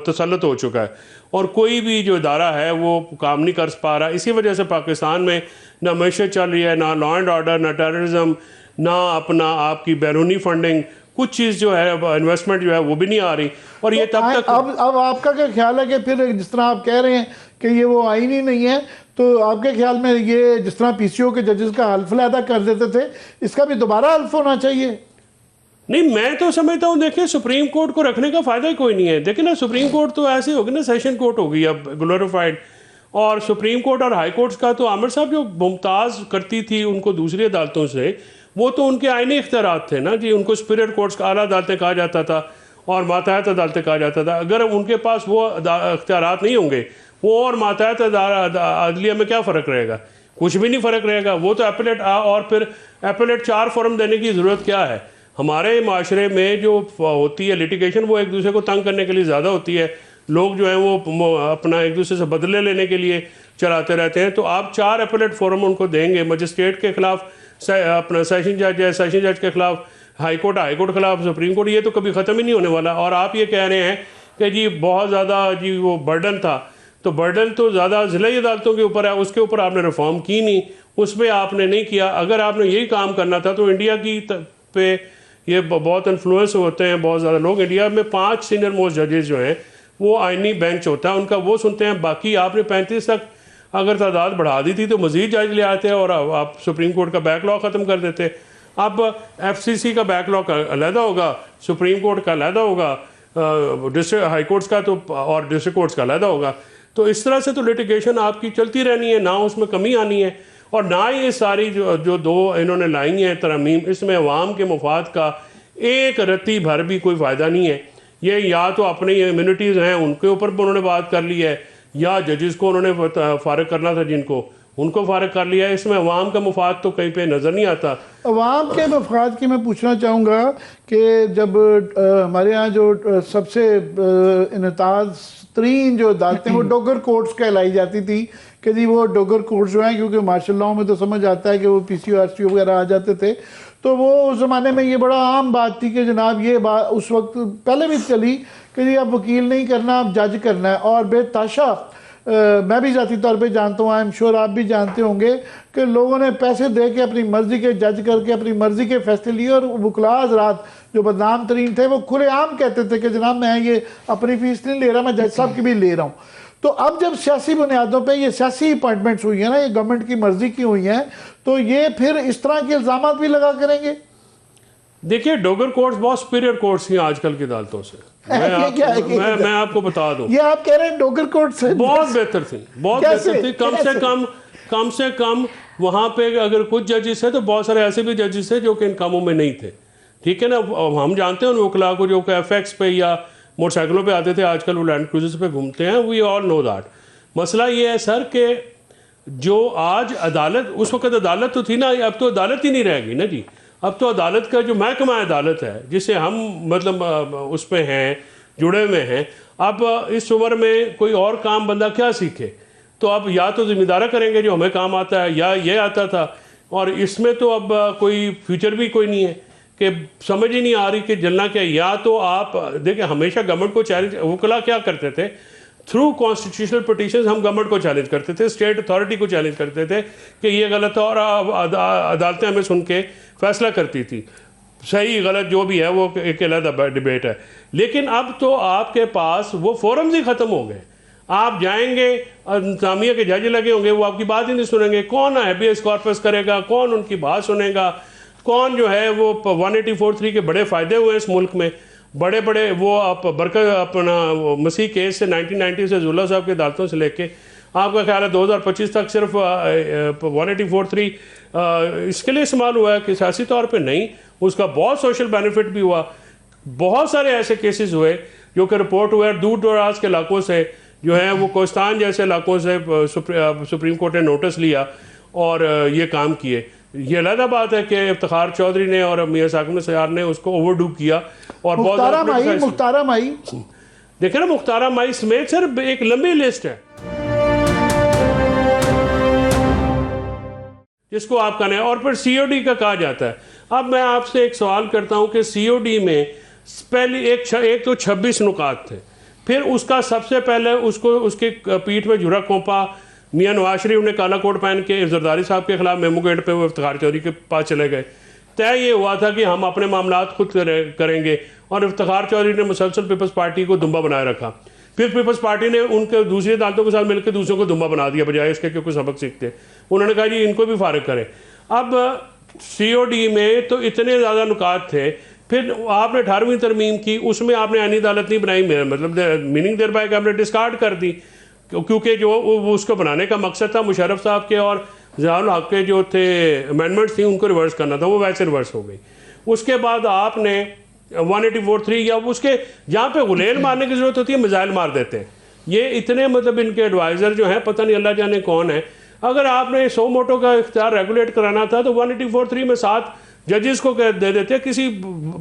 तसल्लुत हो चुका है, और कोई भी जो इदारा है वो काम नहीं कर पा रहा। इसी वजह से पाकिस्तान में ना मैशत चल रही है, ना लॉ एंड ऑर्डर, ना टेररिज्म, ना अपना आपकी बैरूनी फंडिंग, कुछ चीज़ जो है इन्वेस्टमेंट जो है वो भी नहीं आ रही। और ये तब तक अब आपका क्या ख्याल है कि फिर जिस तरह आप कह रहे हैं कि ये वो आईन ही नहीं है, तो आपके ख्याल में ये जिस तरह पीसीओ के जजेस का हल्फ अलहदा कर देते थे, इसका भी दोबारा हल्फ होना चाहिए? नहीं, मैं तो समझता हूँ, देखिए सुप्रीम कोर्ट को रखने का फ़ायदा ही कोई नहीं है। देखिए ना, सुप्रीम कोर्ट तो ऐसे होगी ना, सेशन कोर्ट होगी अब ग्लोरीफाइड, और सुप्रीम कोर्ट और हाई कोर्ट्स का तो आमिर साहब जो मुमताज़ करती थी उनको दूसरी अदालतों से, वो तो उनके आईनी इख्तियारात थे ना जी। उनको सुपीरियर कोर्ट्स का आला अदालतें कहा जाता था और मातहत अदालतें कहा जाता था। अगर उनके पास वो इख्तियारात नहीं होंगे, वो और मातहत अदलिया में क्या फ़र्क रहेगा? कुछ भी नहीं फ़र्क रहेगा। वो तो एपलेट और फिर एपलेट 4 फॉर्म देने की ज़रूरत क्या है? हमारे माशरे में जो होती है लिटिगेशन, वो एक दूसरे को तंग करने के लिए ज़्यादा होती है। लोग जो हैं वो अपना एक दूसरे से बदले लेने के लिए चलाते रहते हैं। तो आप 4 एपलेट फोरम उनको देंगे, मजिस्ट्रेट के खिलाफ अपना सेशन जज है, सेशन जज के खिलाफ हाई कोर्ट के खिलाफ सुप्रीम कोर्ट, ये तो कभी ख़त्म ही नहीं होने वाला। और आप ये कह रहे हैं कि जी बहुत ज़्यादा जी वो बर्डन था, तो बर्डन तो ज़्यादा ज़िला अदालतों के ऊपर है, उसके ऊपर आपने रिफॉर्म की नहीं, उसमें आपने नहीं किया। अगर आपने यही काम करना था तो इंडिया की पे ये बहुत इन्फ्लुएंस होते हैं बहुत ज़्यादा लोग। इंडिया में 5 सीनियर मोस्ट जजेस जो हैं वो आइनी बेंच होता है उनका, वो सुनते हैं। बाकी आपने 35 तक अगर तादाद बढ़ा दी थी तो मज़ीद जज ले आते और आप सुप्रीम कोर्ट का बैकलॉग ख़त्म कर देते। अब FCC का बैकलॉग अलहदा होगा, सुप्रीम कोर्ट का अलहदा होगा, डिस्ट्रिक्ट हाई कोर्ट्स का तो और डिस्ट्रिक्ट कोर्ट्स का अलहदा होगा। तो इस तरह से तो लिटिगेशन आपकी चलती रहनी है, ना उसमें कमी आनी है। और ना ये सारी जो 2 इन्होंने लाई हैं तरमीम, इसमें अवाम के मफाद का एक रत्ती भर भी कोई फ़ायदा नहीं है। ये या तो अपनी इम्यूनिटीज़ हैं उनके ऊपर उन्होंने बात कर ली है, या जजेस को उन्होंने फारग करना था जिनको, उनको फारग कर लिया है। इसमें अवाम का मफाद तो कहीं पे नज़र नहीं आता। अवाम के मफाद की मैं पूछना चाहूँगा कि जब हमारे यहाँ जो सबसे इनताज तरीन जो अदालतें वो डोगर कोर्ट्स कहलाई जाती थी कि जी वो डोगर कोर्ट्स जो हैं, क्योंकि मार्शल लॉ में तो समझ आता है कि वो PCO RCO वगैरह आ जाते थे, तो वो उस ज़माने में ये बड़ा आम बात थी कि जनाब ये बात उस वक्त पहले भी चली कि जी अब वकील नहीं करना, अब जज करना है। और बेताशा मैं भी ज़ाती तौर पे जानता हूँ, आई एम श्योर आप भी जानते होंगे कि लोगों ने पैसे दे के अपनी मर्ज़ी के जज करके अपनी मर्ज़ी के फैसले लिए, और वकला हज़रात जो बदनाम तरीन थे वो खुलेआम कहते थे कि जनाब मैं ये अपनी फीस नहीं ले रहा, मैं जज साहब की भी ले रहा हूँ। तो अब जब सियासी बुनियादों पे ये सियासी अपॉइंटमेंट्स हुई हैं ना, ये गवर्नमेंट की मर्ज़ी की हुई हैं, तो ये फिर इस तरह के इल्ज़ाम भी लगा करेंगे। देखिए, डोगर कोर्ट्स बहुत सुपीरियर कोर्ट्स थी आजकल की अदालतों से। मैं आपको बता दूं, ये आप कह रहे हैं डोगर कोर्ट्स बहुत बेहतर थी, बहुत बेहतर थी। कम से कम वहाँ पे अगर कुछ जजेस है तो बहुत सारे ऐसे भी जजेस है जो कि इन कामों में नहीं थे। ठीक है ना, हम जानते हैं उन वकला को जो कि FX पे या मोटरसाइकिलों पे आते थे, आजकल वो लैंड क्रूजर्स पे घूमते हैं। We all know that. मसला ये है सर कि जो आज अदालत, उस वक्त अदालत तो थी ना, अब तो अदालत ही नहीं रहेगी ना जी। अब तो अदालत का जो महकमा अदालत है जिसे हम मतलब उस पर हैं, जुड़े हुए हैं, अब इस उम्र में कोई और काम बंदा क्या सीखे? तो अब या तो जिम्मेदारा करेंगे जो हमें काम आता है, या ये आता था। और इसमें तो अब कोई फ्यूचर भी कोई नहीं है कि समझ ही नहीं आ रही कि जलना क्या। या तो आप देखिए, हमेशा गवर्नमेंट को चैलेंज, वकला क्या करते थे, थ्रू कॉन्स्टिट्यूशनल पिटीशंस हम गवर्नमेंट को चैलेंज करते थे, स्टेट अथॉरिटी को चैलेंज करते थे कि ये गलत है, और अदालतें हमें सुन के फैसला करती थी। सही गलत जो भी है वो एक अलग डिबेट है। लेकिन अब तो आपके पास वो फोरम्स ही ख़त्म हो गए। आप जाएंगे, इंतजामिया के जज लगे होंगे, वो आपकी बात ही नहीं सुनेंगे। कौन हैबियस कॉर्पस करेगा, कौन उनकी बात सुनेगा, कौन जो है वो 184(3) के बड़े फ़ायदे हुए इस मुल्क में, बड़े बड़े वो आप बरकत अपना मसीह केस से 1990 से जुल्ला साहब के अदालतों से लेके आपका ख्याल है 2025 तक सिर्फ 184(3) इसके लिए इस्तेमाल हुआ है कि सियासी तौर पे नहीं, उसका बहुत सोशल बेनिफिट भी हुआ। बहुत सारे ऐसे केसेस हुए जो कि रिपोर्ट हुए, दूर दराज के इलाकों से जो है वो कोस्तान जैसे इलाकों से सुप्रीम कोर्ट ने नोटिस लिया और ये काम किए। ये अलग बात है कि इफ्तिखार चौधरी ने और मियां साकिब निसार ने उसको ओवरडू किया और मुख्तारा माई देखे ना, मुख्तारा माई समेत सर एक लंबी लिस्ट है। जिसको आप कहने, और फिर सीओडी का कहा जाता है। अब मैं आपसे एक सवाल करता हूं कि सीओडी में पहले एक तो 26 नुकात थे, फिर उसका सबसे पहले उसको उसके पीठ में जुरा कोंपा मियां नवाज शरीफ ने काला कोट पहन के जरदारी साहब के खिलाफ मेमो गेट पे वो इफ्तिखार चौधरी के पास चले गए। तय ये हुआ था कि हम अपने मामलात खुद करेंगे, और इफ्तिखार चौधरी ने मुसलसल पीपल्स पार्टी को दुम्बा बनाए रखा। फिर पीपल्स पार्टी ने उनके दूसरी अदालतों के साथ मिलकर दूसरों को दुम्बा बना दिया, बजाय इसके कि कोई सबक सीखते। उन्होंने कहा जी इनको भी फारिग करें। अब सीओडी में तो इतने ज़्यादा नुकात थे, फिर आपने 18वीं तरमीम की, उसमें आपने आईनी अदालत नहीं बनाई, मतलब मीनिंग देर बाय आपने डिस्कार्ड कर दी, क्योंकि जो उसको बनाने का मकसद था मुशर्रफ साहब के और ज़ियाउल हक के जो थे अमेंडमेंट्स थी उनको रिवर्स करना था, वो वैसे रिवर्स हो गई। उसके बाद आपने 184(3) या उसके जहाँ पे गुलेल मारने की ज़रूरत होती है मिसाइल मार देते हैं। ये इतने मतलब इनके एडवाइज़र जो हैं पता नहीं अल्लाह जाने कौन है। अगर आपने सो मोटो का इख्तियार रेगुलेट कराना था तो 184(3) में 7 जजेस को दे देते, किसी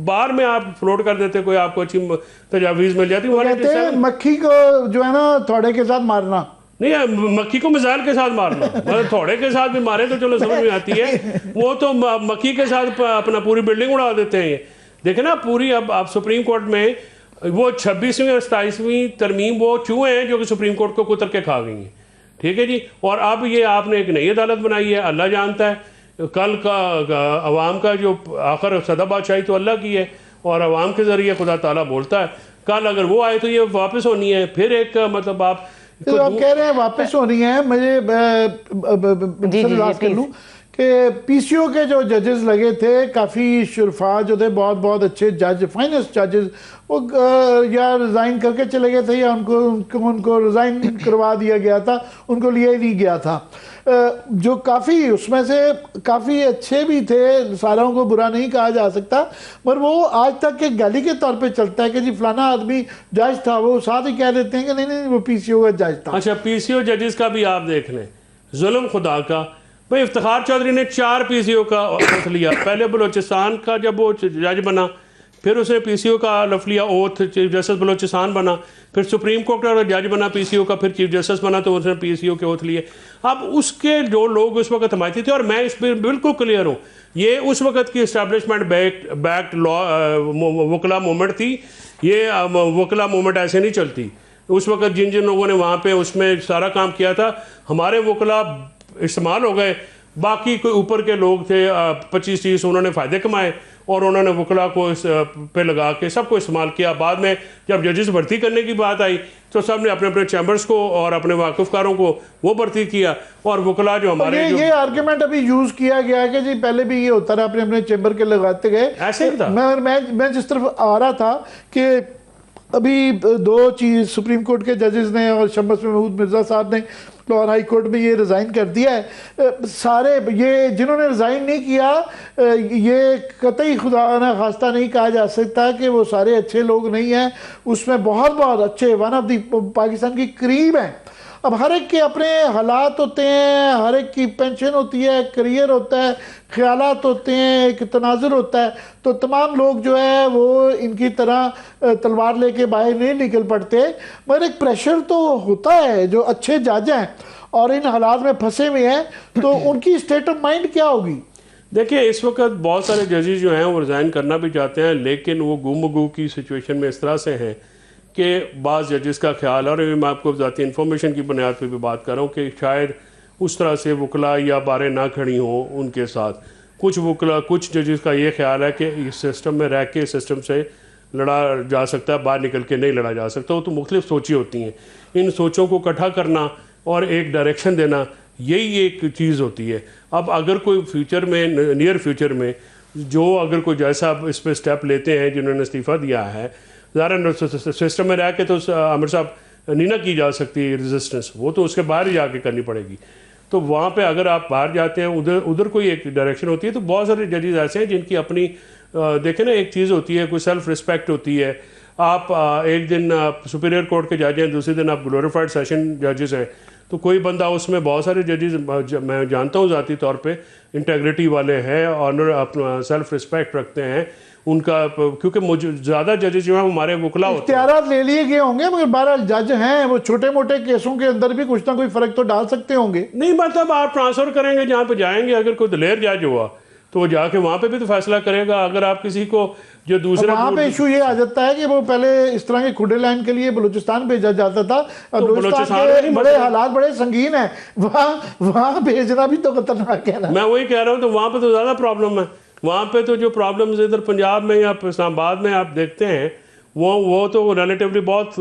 बार में आप फ्लोट कर देते, कोई आपको अच्छी तजावीज़ मिल जाती। मक्खी को जो है ना थोड़े के साथ मारना नहीं, मक्खी को मिसाइल के साथ मारना, मतलब थोड़े के साथ भी मारे तो चलो समझ में आती है, वो तो मक्खी के साथ अपना पूरी बिल्डिंग उड़ा देते हैं। ये देखे ना पूरी, अब आप सुप्रीम कोर्ट में वो 26वीं और 27वीं तरमीम वो चूहे हैं जो कि सुप्रीम कोर्ट को कुतर के खा गई हैं, ठीक है जी। और अब ये आपने एक नई अदालत बनाई है, अल्लाह जानता है कल का अवाम का जो आखिर सदा बादशाही तो अल्लाह की है, और अवाम के ज़रिए खुदा ताला बोलता है। कल अगर वो आए तो ये वापस होनी है, फिर एक मतलब आप तो आप कह रहे हैं वापस होनी है। मुझे कर लूँ कि पीसीओ के जो जजेस लगे थे, काफ़ी शुरफा जो थे, बहुत बहुत अच्छे जज, फाइनेस्ट जजेस, वो या रिज़ाइन करके चले गए थे या उनको रिज़ाइन करवा दिया गया था, उनको लिया ही नहीं गया था। जो काफ़ी उसमें से काफ़ी अच्छे भी थे, सारों को बुरा नहीं कहा जा सकता, पर वो आज तक एक गाली के तौर पे चलता है कि जी फलाना आदमी जज था, वो साथ ही कह देते हैं कि नहीं नहीं वो पीसीओ का जज था। अच्छा, पीसीओ जजेस का भी आप देख लें, जुल्म खुदा का। भाई इफ्तिखार चौधरी ने 4 पीसीओ का ओथ लिया। पहले बलोचिस्तान का जब वो जज बना, फिर उसने पीसीओ का लफ लिया ओथ, चीफ जस्टिस बलोचिस्तान बना, फिर सुप्रीम कोर्ट का जज बना पीसीओ का, फिर चीफ जस्टिस बना तो उसने पीसीओ के ओथ लिए। अब उसके जो लोग उस वक्त हमायती थे, और मैं इस पर बिल्कुल क्लियर हूँ, ये उस वक्त की इस्टेब्लिशमेंट बैक्ड लॉ वकला मूवमेंट थी। ये वकला मूवमेंट ऐसे नहीं चलती। उस वक्त जिन जिन लोगों ने वहाँ पे उसमें सारा काम किया था, हमारे वकला इस्तेमाल हो गए, बाकी कोई ऊपर के लोग थे 25-30, उन्होंने फ़ायदे कमाए और उन्होंने वकला को इस पे लगा के सबको इस्तेमाल किया। बाद में जब जजेस भर्ती करने की बात आई तो सब ने अपने अपने चैम्बर्स को और अपने वाकिफकारों को वो भर्ती किया, और वकला जो हमारे ये आर्ग्यूमेंट अभी यूज किया गया कि जी पहले भी ये होता रहा, अपने अपने चैम्बर के लगाते गए, ऐसे ही था। मैं जिस तरफ आ रहा था कि अभी 2 चीज सुप्रीम कोर्ट के जजेस ने और शम्स महमूद मिर्जा साहब ने लाहौर हाई कोर्ट में ये रिज़ाइन कर दिया है। सारे ये जिन्होंने रिज़ाइन नहीं किया, ये कतई खुदा ना खास्ता नहीं कहा जा सकता कि वो सारे अच्छे लोग नहीं हैं। उसमें बहुत बहुत अच्छे, वन ऑफ द पाकिस्तान की क्रीम है। अब हर एक के अपने हालात होते हैं, हर एक की पेंशन होती है, करियर होता है, ख्यालात होते हैं, एक तनाजुर होता है। तो तमाम लोग जो है वो इनकी तरह तलवार लेके बाहर नहीं निकल पड़ते, मगर एक प्रेशर तो होता है। जो अच्छे जज हैं और इन हालात में फंसे हुए हैं, तो उनकी स्टेट ऑफ माइंड क्या होगी? देखिए, इस वक्त बहुत सारे जजेस जो हैं वो रिज़ाइन करना भी चाहते हैं, लेकिन वो गुमगू की सिचुएशन में इस तरह से हैं कि बाज़ जजेस का ख्याल, और मैं आपको ज़ाती इन्फॉर्मेशन की बुनियाद पर भी बात कर रहा हूँ कि शायद उस तरह से वकला या बारें ना खड़ी हों उनके साथ। कुछ जजेस का ये ख्याल है कि इस सिस्टम में रह के सिस्टम से लड़ा जा सकता है, बाहर निकल के नहीं लड़ा जा सकता। वो तो मुख्तलिफ सोचें होती हैं, इन सोचों को इकट्ठा करना और एक डायरेक्शन देना, यही एक चीज़ होती है। अब अगर कोई फ्यूचर में, नियर फ्यूचर में जो अगर कोई जैसा इस पर स्टेप लेते हैं जिन्होंने इस्तीफ़ा दिया है, ज़ाहिर सिस्टम में रह के तो आमिर साहब नहीं ना की जा सकती रेजिस्टेंस, वो तो उसके बाहर ही जाके करनी पड़ेगी। तो वहाँ पे अगर आप बाहर जाते हैं, उधर कोई एक डायरेक्शन होती है। तो बहुत सारे जजेस ऐसे हैं जिनकी अपनी देखें ना, एक चीज़ होती है, कोई सेल्फ रिस्पेक्ट होती है। आप एक दिन सुपीरियर कोर्ट के जज हैं, दूसरे दिन आप ग्लोरीफाइड सेशन जजेस हैं, तो कोई बंदा उसमें, बहुत सारे जजेस मैं जानता हूँ ज़ाती तौर पे इंटेग्रिटी वाले हैं, ऑनर, अपना सेल्फ रिस्पेक्ट रखते हैं, उनका, क्योंकि मुझे ज़्यादा जजेस जो हैं हमारे वकला होते हैं। इख्तियारात ले लिए गए होंगे, मगर 12 जज हैं, वो छोटे मोटे केसों के अंदर भी कुछ ना कोई फ़र्क तो डाल सकते होंगे। नहीं, मतलब आप ट्रांसफ़र करेंगे जहाँ पे जाएंगे, अगर कोई दिलेर जज हुआ तो वो जाके वहाँ पे भी तो फैसला करेगा। अगर आप किसी को जो दूसरा वहाँ पे इशू ये आ जाता है कि वो पहले इस तरह के खुडे लाइन के लिए बलूचिस्तान भेजा जाता था, और बलूचिस्तान के बड़े हालात बड़े संगीन हैं, वहाँ भेजना भी तो खतरनाक है ना। मैं वही कह रहा हूँ, तो वहाँ पे तो ज़्यादा प्रॉब्लम है। वहाँ पे तो जो प्रॉब्लम्स इधर पंजाब में या इस्लामाबाद में आप देखते हैं वो तो रिलेटिवली बहुत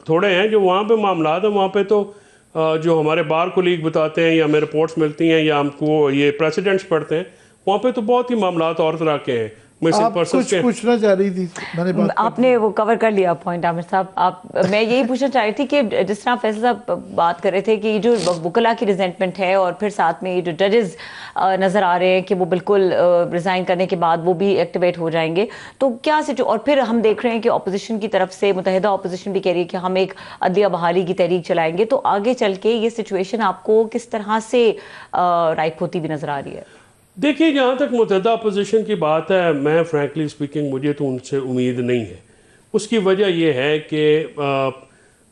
थोड़े हैं। जो वहाँ पे मामला है वहाँ पे तो जो हमारे बार कोलीग बताते हैं या हमें रिपोर्ट्स मिलती हैं या हमको ये प्रेसिडेंट्स पढ़ते हैं, वहाँ पे तो बहुत ही मामला और तरह के हैं। आप कुछ पूछना चाह रही थी, मैंने बात आपने वो कवर कर लिया पॉइंट आमिर साहब। मैं यही पूछना चाह रही थी कि जिस तरह फैसल साहब बात कर रहे थे कि जो वकला की रिजेंटमेंट है और फिर साथ में जो जजेस नज़र आ रहे हैं कि वो बिल्कुल रिज़ाइन करने के बाद वो भी एक्टिवेट हो जाएंगे, तो क्या और फिर हम देख रहे हैं कि अपोजिशन की तरफ से मुतहदा अपोजिशन भी कह रही है कि हम एक अदलिया बहाली की तहरीक चलाएंगे। तो आगे चल के ये सिचुएशन आपको किस तरह से राइप होती हुई नज़र आ रही है? देखिए, जहाँ तक मुतहदा अपोजिशन की बात है, मैं फ्रैंकली स्पीकिंग मुझे तो उनसे उम्मीद नहीं है। उसकी वजह यह है कि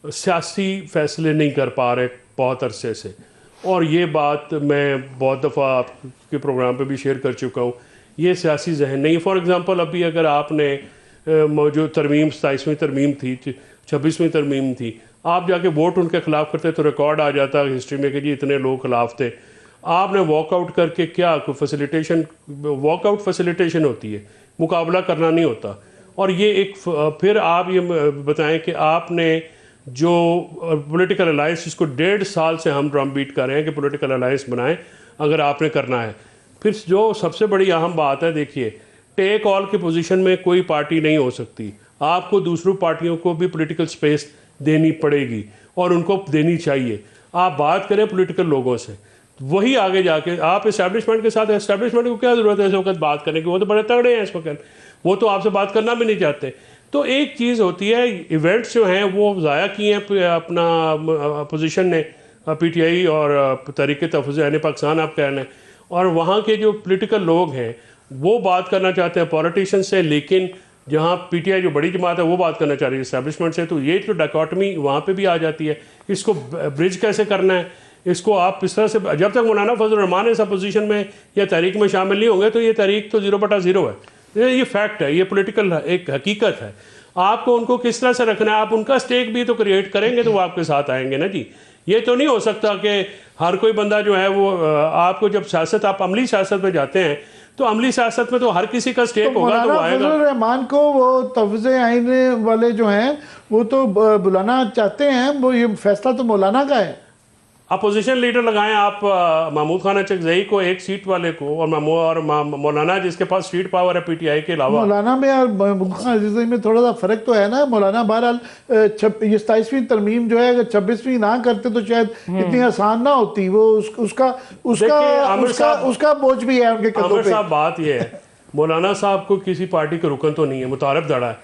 सियासी फैसले नहीं कर पा रहे बहुत अरसे से, और ये बात मैं बहुत दफ़ा आपके प्रोग्राम पे भी शेयर कर चुका हूँ। ये सियासी जहन नहीं। फॉर एग्ज़ाम्पल, अभी अगर आपने जो तरमीम 27वीं तरमीम थी, 26वीं तरमीम थी, आप जाके वोट उनके खिलाफ करते तो रिकॉर्ड आ जाता हिस्ट्री में कि जी इतने लोग खिलाफ थे। आपने वॉकआउट करके क्या फैसिलिटेशन, वॉकआउट फैसिलिटेशन होती है, मुकाबला करना नहीं होता। और ये एक फिर आप ये बताएं कि आपने जो पॉलिटिकल अलायंस, जिसको 1.5 साल से हम ड्रम बीट कर रहे हैं कि पॉलिटिकल अलायंस बनाएं अगर आपने करना है। फिर जो सबसे बड़ी अहम बात है, देखिए, टेक ऑल की पोजीशन में कोई पार्टी नहीं हो सकती। आपको दूसरों पार्टियों को भी पॉलिटिकल स्पेस देनी पड़ेगी और उनको देनी चाहिए। आप बात करें पॉलिटिकल लोगों से, वही आगे जाके आप इस्टेब्लिशमेंट के साथ, इस्टेब्लिशमेंट को क्या ज़रूरत है इस वक्त बात करने की, वो तो बड़े तगड़े हैं इस वक्त, वो तो आपसे बात करना भी नहीं चाहते। तो एक चीज़ होती है, इवेंट्स जो हैं वो ज़ाया किए हैं अपना अपोजिशन ने, PTI और तहरीक तहफ़्फ़ुज़ अहल पाकिस्तान आप कह लें, और वहाँ के जो पॉलिटिकल लोग हैं वो बात करना चाहते हैं पॉलिटिशियन से, लेकिन जहाँ PTI जो बड़ी जमात है वो बात करना चाह रही है इस्टेब्लिशमेंट से। तो ये जो डायकॉटमी वहाँ पे भी आ जाती है। इसको ब्रिज कैसे करना है, इसको आप इस तरह से, जब तक मौलाना फजल रहमान इस अपोजिशन में या तहरीक में शामिल नहीं होंगे तो ये तहरीक तो 0/0 है। ये फैक्ट है, ये पॉलिटिकल एक हकीकत है। आपको उनको किस तरह से रखना है, आप उनका स्टेक भी तो क्रिएट करेंगे तो वो आपके साथ आएंगे ना जी। ये तो नहीं हो सकता कि हर कोई बंदा जो है वो आपको, जब सियासत, आप अमली सियासत में जाते हैं तो अमली सियासत में तो हर किसी का स्टेक होगा, तो आएगा। फजल रहमान को वो तहफ़्फ़ुज़ आइन वाले जो हैं वो तो बुलाना चाहते हैं, वो ये फैसला तो मौलाना का है। अपोजिशन लीडर लगाएं आप महमूद खान चकजई को एक सीट वाले को, और मौलाना जिसके पास सीट पावर है PTI के अलावा। मौलाना में और महमूद खान चकजई में थोड़ा सा फर्क तो है ना। मौलाना बहरहाल ये 27वीं तरमीम जो है अगर 26वीं ना करते तो शायद इतनी आसान ना होती। वो उसका बोझ भी है उनके कंधों पे। साहब, बात ये है, मौलाना साहब को किसी पार्टी का रुकन तो नहीं है, मुतारफ दड़ा है,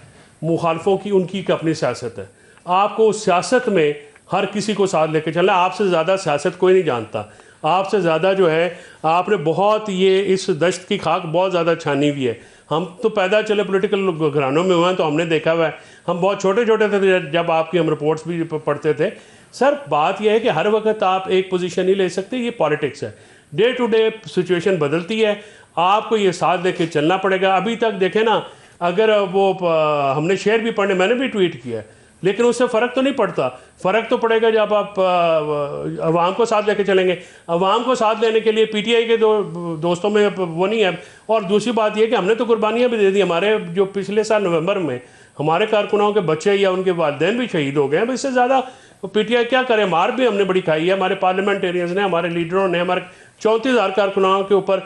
मुखालफों की उनकी अपनी सियासत है। आपको उस सियासत में हर किसी को साथ लेके चलना। आपसे ज़्यादा सियासत कोई नहीं जानता, आपसे ज़्यादा जो है आपने बहुत ये इस दश्त की खाक बहुत ज़्यादा छानी हुई है। हम तो पैदा चले पॉलिटिकल घरानों में हुए हैं, तो हमने देखा हुआ है, हम बहुत छोटे छोटे थे जब आपकी हम रिपोर्ट्स भी पढ़ते थे। सर, बात यह है कि हर वक्त आप एक पोजीशन नहीं ले सकते, ये पॉलिटिक्स है, डे टू डे सिचुएशन बदलती है, आपको ये साथ लेके चलना पड़ेगा। अभी तक देखें ना, अगर वो हमने शेयर भी पढ़ने, मैंने भी ट्वीट किया, लेकिन उससे फ़र्क तो नहीं पड़ता। फ़र्क तो पड़ेगा जब आप अवाम को साथ लेके चलेंगे। अवाम को साथ लेने के लिए PTI के दोस्तों में वो नहीं है। और दूसरी बात यह कि हमने तो कुर्बानियाँ भी दे दी। हमारे जो पिछले साल नवंबर में हमारे कारकुनाओं के बच्चे या उनके वालिदैन भी शहीद हो गए हैं। इससे ज़्यादा PTI क्या करे, मार भी हमने बड़ी खाई है। हमारे पार्लियामेंटेरियंस ने, हमारे लीडरों ने, हमारे 34,000 कारकुनाओं के ऊपर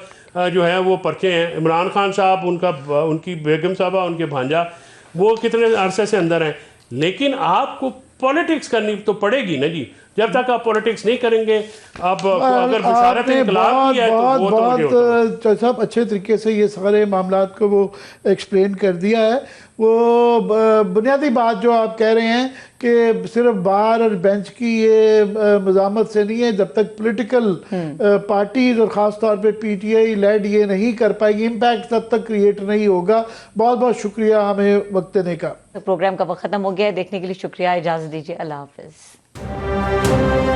जो है वो पर्चे हैं। इमरान खान साहब, उनकी बेगम साहबा, उनके भांजा, वो कितने अरसे से अंदर हैं। लेकिन आपको पॉलिटिक्स करनी तो पड़ेगी ना जी। जब तक आप पॉलिटिक्स नहीं करेंगे, आप अगर बशारत इनकलाब की है तो वो तो मुझे होता है। सब अच्छे तरीके से ये सारे मामलात को वो एक्सप्लेन कर दिया है। वो बुनियादी बात जो आप कह रहे हैं कि सिर्फ बार और बेंच की ये मज़ामत से नहीं है, जब तक पॉलिटिकल पार्टीज और ख़ास तौर पे पीटीआई लेड ये नहीं कर पाएगी, इम्पैक्ट तब तक क्रिएट नहीं होगा। बहुत बहुत शुक्रिया हमें वक्त देने का। तो प्रोग्राम का वक्त खत्म हो गया है। देखने के लिए शुक्रिया, इजाज़त दीजिए, अल्लाह हाफिज़।